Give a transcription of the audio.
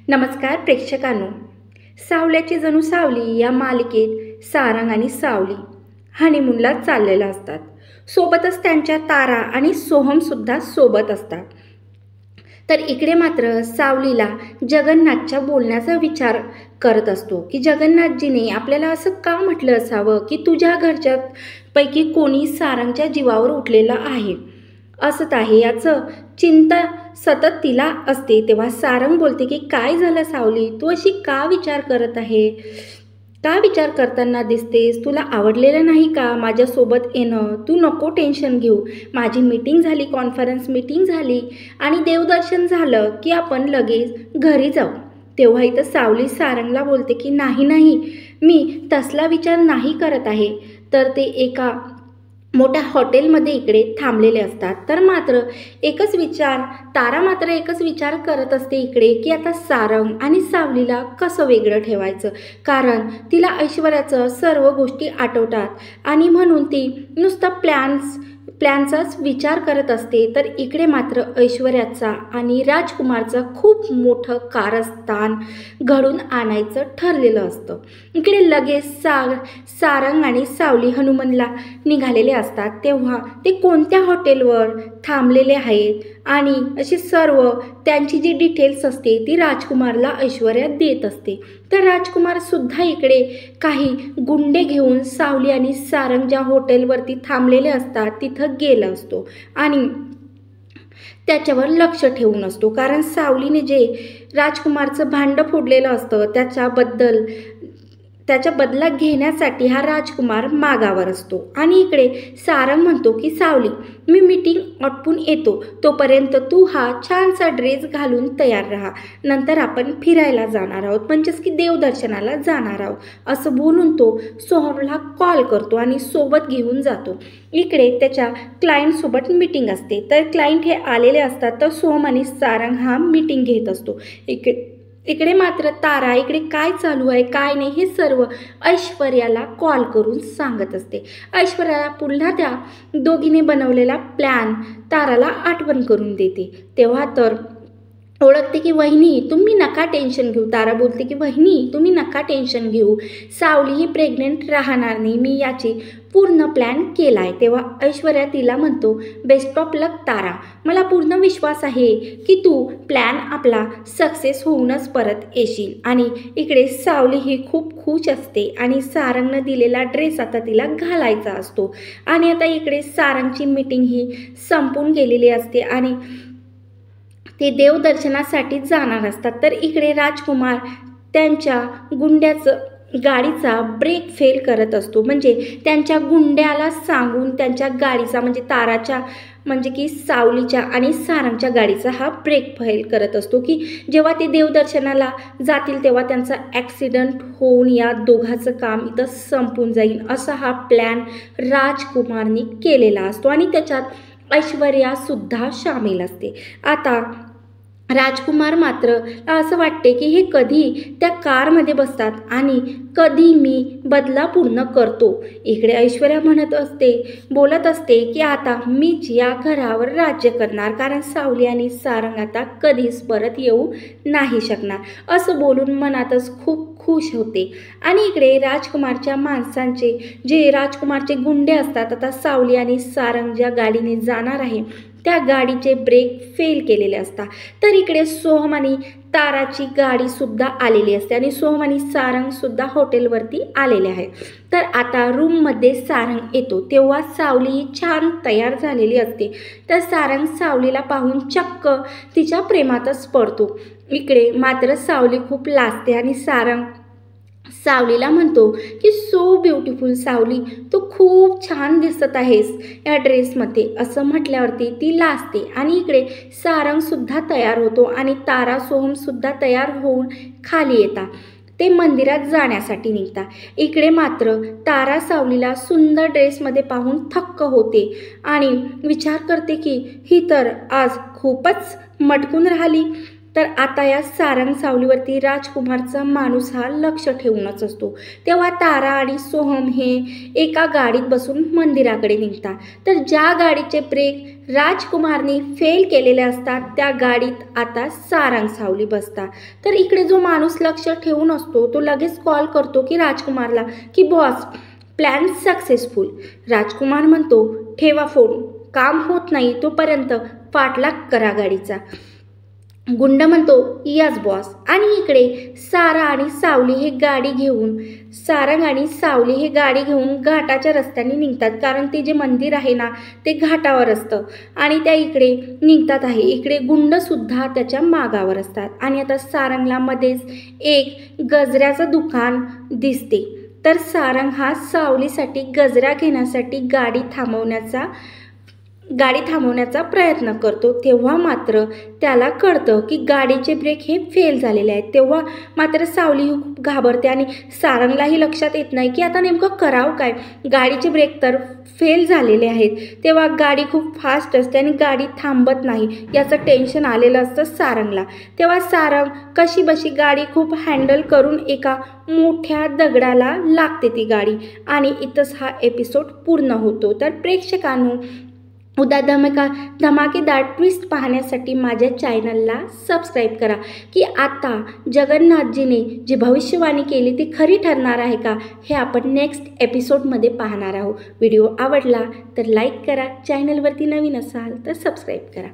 नमस्कार प्रेक्षकांनो. सावल्याची जणू सावली या मालिकेत सारंग आणि सावली हनीमूनला चाललेला असतात. सोबतच त्यांच्या तारा आणि सोहमसुद्धा सोबत असतात. तर इकडे मात्र सावलीला जगन्नाथच्या बोलण्याचा विचार करत असतो की जगन्नाथजीने आपल्याला असं का म्हटलं असावं की तुझ्या घरच्या पैकी कोणी सारंगच्या जीवावर उठलेलं आहे, असत आहे याचं चिंता सतत तिला असते. तेव्हा सारंग बोलते की काय झालं सावली, तू अशी का विचार करत आहे, का विचार करताना दिसतेस, तुला आवडलेलं नाही का माझ्यासोबत येणं, तू नको टेन्शन घेऊ, माझी मीटिंग झाली, कॉन्फरन्स मीटिंग झाली आणि देवदर्शन झालं की आपण लगेच घरी जाऊ. तेव्हा इथं सावली सारंगला बोलते की नाही नाही, मी तसला विचार नाही करत आहे. तर ते एका मोठ्या हॉटेलमध्ये इकडे थांबलेले असतात. तर मात्र तारा मात्र एकच विचार करत असते इकडे की आता सारंग आणि सावलीला कसं वेगळं ठेवायचं, कारण तिला ऐश्वर्याचं सर्व गोष्टी आठवतात आणि म्हणून ती नुसता प्लॅनचाच विचार करत असते. तर इकडे मात्र ऐश्वर्याचा आणि राजकुमारचं खूप मोठं कारस्थान घडून आणायचं ठरलेलं असतं. इकडे लगेच सारंग आणि सावली हनुमानला निघालेले असतात. तेव्हा ते कोणत्या हॉटेलवर थांबलेले आहेत आणि अशी सर्व त्यांची जी डिटेल्स असते ती राजकुमारला ऐश्वर्या देत असते. तर राजकुमारसुद्धा इकडे काही गुंडे घेऊन सावली आणि सारंग ज्या हॉटेलवरती थांबलेले असतात तिथं गेला असतो आणि त्याच्यावर लक्ष ठेवून असतो, कारण सावलीने जे राजकुमारचं भांडं फोडलेलं असतं त्याच्या बदला घेण्यासाठी हा राजकुमार मागावर असतो. आणि इकडे सारंग म्हणतो की सावली, मी मीटिंग आटपून येतो, तोपर्यंत तू हा छानसा ड्रेस घालून तयार राहा, नंतर आपण फिरायला जाणार आहोत, म्हणजेच की देवदर्शनाला जाणार आहोत, असं बोलून तो सोहमला कॉल करतो आणि सोबत घेऊन जातो. इकडे त्याच्या क्लायंटसोबत मीटिंग असते. तर क्लायंट हे आलेले असतात. तर सोहम आणि सारंग हा मीटिंग घेत असतो. इकडे मात्र तारा इकडे काय चालू आहे काय नाही हे सर्व ऐश्वर्याला कॉल करून सांगत असते. ऐश्वर्याला पुन्हा त्या दोघीने बनवलेला प्लॅन ताराला आठवण करून देते. तेव्हा तर ओळखते की वहिनी तुम्ही नका टेन्शन घेऊ. तारा बोलते की वहिनी तुम्ही नका टेन्शन घेऊ, सावली ही प्रेग्नेंट राहणार नाही, मी याची पूर्ण प्लॅन केला आहे. तेव्हा ऐश्वर्या तिला म्हणतो बेस्ट ऑफ लक तारा, मला पूर्ण विश्वास आहे की तू प्लॅन आपला सक्सेस होऊनच परत येशील. आणि इकडे सावली ही खूप खुश असते आणि सारंगनं दिलेला ड्रेस आता तिला घालायचा असतो. आणि आता इकडे सारंगची मीटिंग ही संपून गेलेली असते आणि ते देवदर्शनासाठी जाणार असतात. तर इकडे राजकुमार त्यांच्या गाडीचा ब्रेक फेल करत असतो, म्हणजे त्यांच्या गुंड्याला सांगून त्यांच्या गाडीचा म्हणजे ताराच्या म्हणजे की सावलीच्या आणि सारंगच्या गाडीचा हा ब्रेक फेल करत असतो की जेव्हा ते देवदर्शनाला जातील तेव्हा त्यांचा ॲक्सिडेंट होऊन या दोघांचं काम इथं संपून जाईल, असा हा प्लॅन राजकुमारने केलेला असतो आणि त्याच्यात ऐश्वर्यासुद्धा सामील असते. आता राजकुमार मात्र असं वाटते की हे कधी त्या कारमध्ये बसतात आणि कधी मी बदला पूर्ण करतो. इकडे ऐश्वर्या बोलत असते की आता मीच या घरावर राज्य करणार, कारण सावली आणि सारंग आता कधीच परत येऊ नाही शकणार, असं बोलून मनातच खूप खुश होते. आणि इकडे राजकुमारचे गुंडे असतात आता सावली आणि सारंग ज्या गाडीने जाणार आहे त्या गाडीचे ब्रेक फेल केलेले असतात. तर इकडे सोहम आणि ताराची गाडीसुद्धा आलेली असते आणि सोहम आणि सारंगसुद्धा हॉटेलवरती आलेले आहे. तर आता रूममध्ये सारंग येतो तेव्हा सावली छान तयार झालेली असते. तर सारंग सावलीला पाहून चक्क तिच्या प्रेमातच पडतो. इकडे मात्र सावली खूप लाजते आणि सारंग सावलीला म्हणतो की सो ब्युटिफुल सावली, तू खूप छान दिसत आहेस या ड्रेसमध्ये, असं म्हटल्यावरती ती लाजते. आणि इकडे सारंगसुद्धा तयार होतो आणि तारा सोहमसुद्धा तयार होऊन खाली येतात, ते मंदिरात जाण्यासाठी निघतात. इकडे मात्र तारा सावलीला सुंदर ड्रेसमध्ये पाहून थक्क होते आणि विचार करते की ही तर आज खूपच मटकून राहिली. तर आता या सारंग सावलीवरती राजकुमारचा माणूस हा लक्ष ठेवूनच असतो. तेव्हा तारा आणि सोहम हे एका गाडीत बसून मंदिराकडे निघतात. तर ज्या गाडीचे ब्रेक राजकुमारने फेल केलेले असतात त्या गाडीत आता सारंग सावली बसतात. तर इकडे जो माणूस लक्ष ठेवून असतो तो लगेच कॉल करतो की राजकुमारला की बॉस प्लॅन सक्सेसफुल. राजकुमार म्हणतो ठेवा फोन, काम होत नाही तोपर्यंत पाठलाग करा गाडीचा. गुंड म्हणतो यस बॉस. आणि इकडे सारंग आणि सावली हे गाडी घेऊन घाटाच्या रस्त्याने निघतात, कारण ते जे मंदिर आहे ना ते घाटावर असतं आणि त्या इकडे निघतात आहे. इकडे गुंडसुद्धा त्याच्या मागावर असतात आणि आता सारंगला मध्येच एक गजऱ्याचं दुकान दिसते. तर सारंग हा सावलीसाठी गजरा घेण्यासाठी गाडी थांबवण्याचा प्रयत्न करतो. तेव्हा मात्र त्याला कळतं की गाडीचे ब्रेक हे फेल झालेले आहेत. तेव्हा मात्र सावली खूप घाबरते आणि सारंगलाही लक्षात येत नाही की आता नेमकं करावं काय. गाडीचे ब्रेक तर फेल झालेले आहेत. तेव्हा गाडी खूप फास्ट असते आणि गाडी थांबत नाही याचं टेन्शन आलेलं असतं सारंगला. तेव्हा सारंग कशीबशी गाडी खूप हँडल करून एका मोठ्या दगडाला लागते ती गाडी आणि इथंच हा एपिसोड पूर्ण होतो. तर प्रेक्षकांनो, उद्या धमाकेदार ट्विस्ट पाहण्यासाठी माझ्या चॅनलला सबस्क्राईब करा की आता जगन्नाथजीने जी भविष्यवाणी केली ती खरी ठरणार आहे का, हे आपण नेक्स्ट एपिसोडमध्ये पाहणार आहोत. व्हिडिओ आवडला तर लाईक करा, चॅनलवरती नवीन असाल तर सबस्क्राईब करा.